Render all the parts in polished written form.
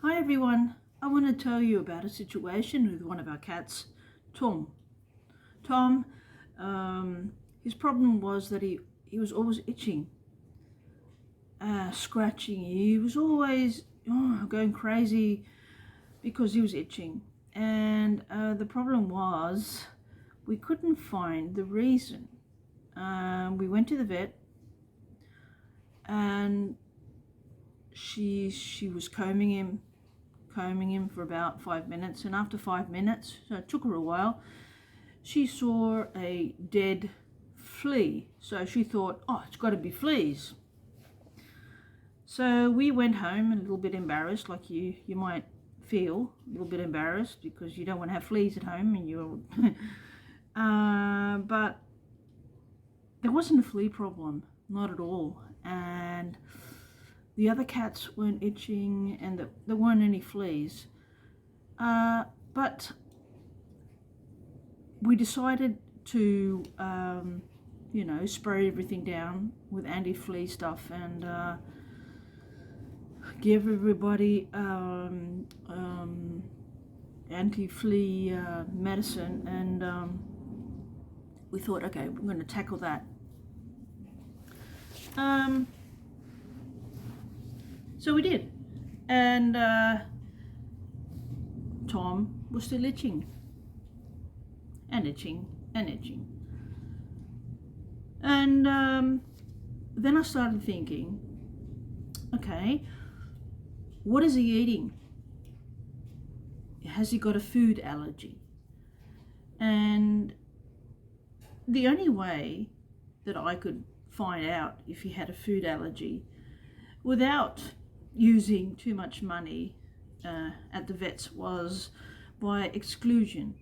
Hi everyone, I want to tell you about a situation with one of our cats, Tom. Tom, his problem was that he was always itching, scratching. He was always going crazy because he was itching. And the problem was we couldn't find the reason. We went to the vet and she was combing him for about 5 minutes, and after 5 minutes, so it took her a while, she saw a dead flea. So she thought, oh, it's got to be fleas. So we went home a little bit embarrassed, like you might feel a little bit embarrassed because you don't want to have fleas at home, and you're but there wasn't a flea problem, not at all. And the other cats weren't itching, and there weren't any fleas. But we decided to, spray everything down with anti-flea stuff and give everybody anti-flea medicine. And we thought, okay, we're going to tackle that. So we did, and Tom was still itching and itching and itching. And then I started thinking, okay, what is he eating? Has he got a food allergy? And the only way that I could find out if he had a food allergy without using too much money at the vets was by exclusion.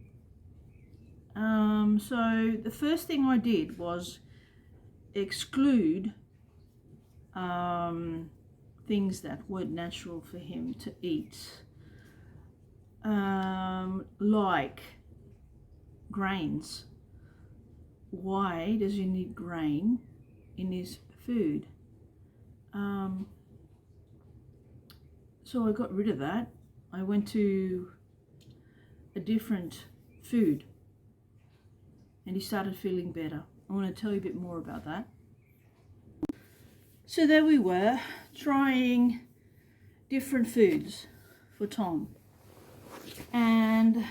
So the first thing I did was exclude things that weren't natural for him to eat, like grains. Why does he need grain in his food? So I got rid of that. I went to a different food and he started feeling better. I want to tell you a bit more about that. So there we were, trying different foods for Tom. And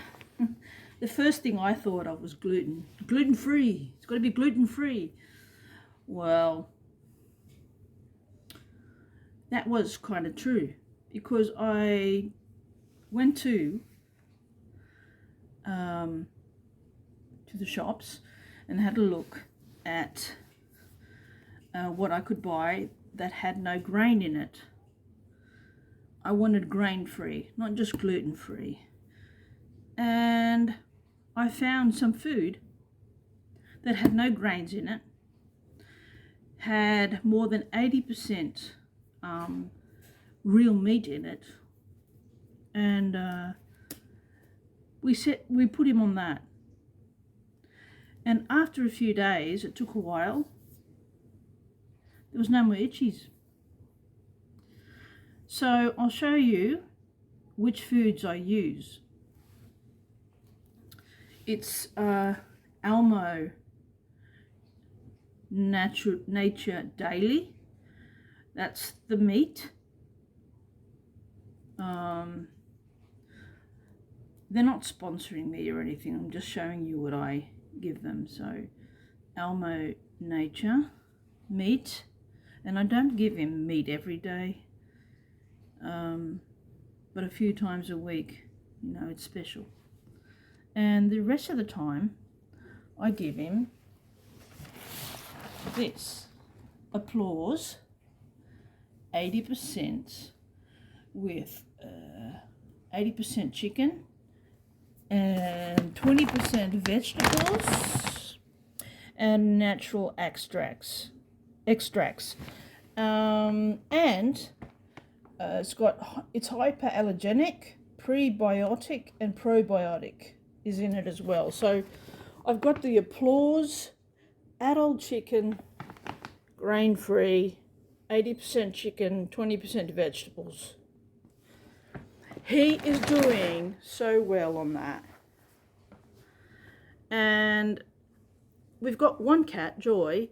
the first thing I thought of was gluten. Gluten-free. It's got to be gluten-free. Well, that was kind of true, because I went to the shops and had a look at what I could buy that had no grain in it. I wanted grain-free, not just gluten-free. And I found some food that had no grains in it, had more than 80% real meat in it, and we put him on that. And after a few days, it took a while, there was no more itchies. So I'll show you which foods I use. It's Almo Nature Daily. That's the meat. They're not sponsoring me or anything. I'm just showing you what I give them. So Almo Nature meat, and I don't give him meat every day, but a few times a week. It's special. And the rest of the time I give him this Applause 80% with 80% chicken and 20% vegetables and natural extracts. And it's hyperallergenic, prebiotic and probiotic is in it as well. So I've got the Applause adult chicken, grain-free, 80% chicken, 20% vegetables. He is doing so well on that. And we've got one cat, Joy.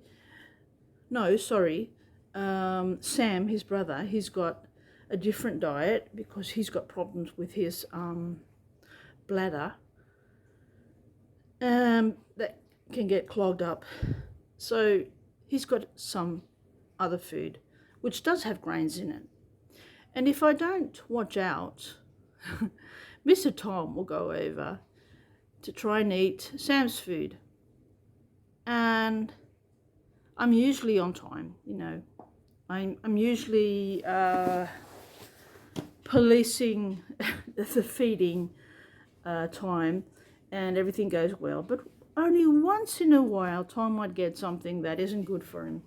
No, sorry. Sam, his brother, he's got a different diet because he's got problems with his bladder that can get clogged up. So he's got some other food which does have grains in it. And if I don't watch out, Mr. Tom will go over to try and eat Sam's food. And I'm usually on time, you know. I'm usually policing the feeding time, and everything goes well. But only once in a while, Tom might get something that isn't good for him.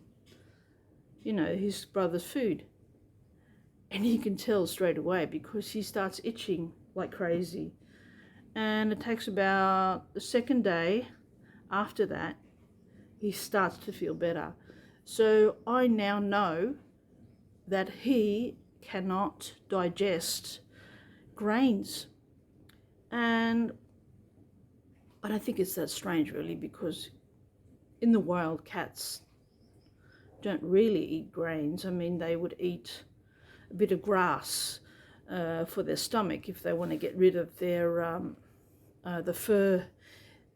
You know, his brother's food. And he can tell straight away because he starts itching like crazy. And it takes about the second day after that, he starts to feel better. So I now know that he cannot digest grains. And I don't think it's that strange really, because in the wild, cats don't really eat grains. I mean, they would eat a bit of grass for their stomach if they want to get rid of their the fur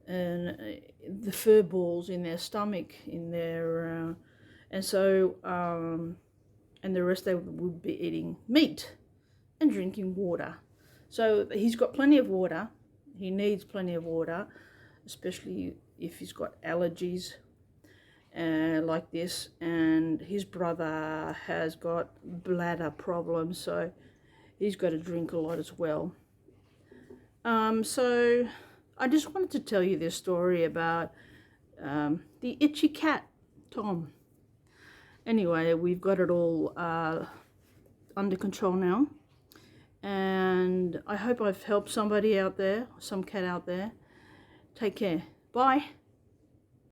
and the fur balls in their stomach, in their and so and the rest they would be eating meat and drinking water. So he's got plenty of water. He needs plenty of water, especially if he's got allergies like this. And his brother has got bladder problems, so he's got to drink a lot as well. So I just wanted to tell you this story about the itchy cat, Tom. Anyway, we've got it all under control now. And I hope I've helped somebody out there, some cat out there. Take care. Bye.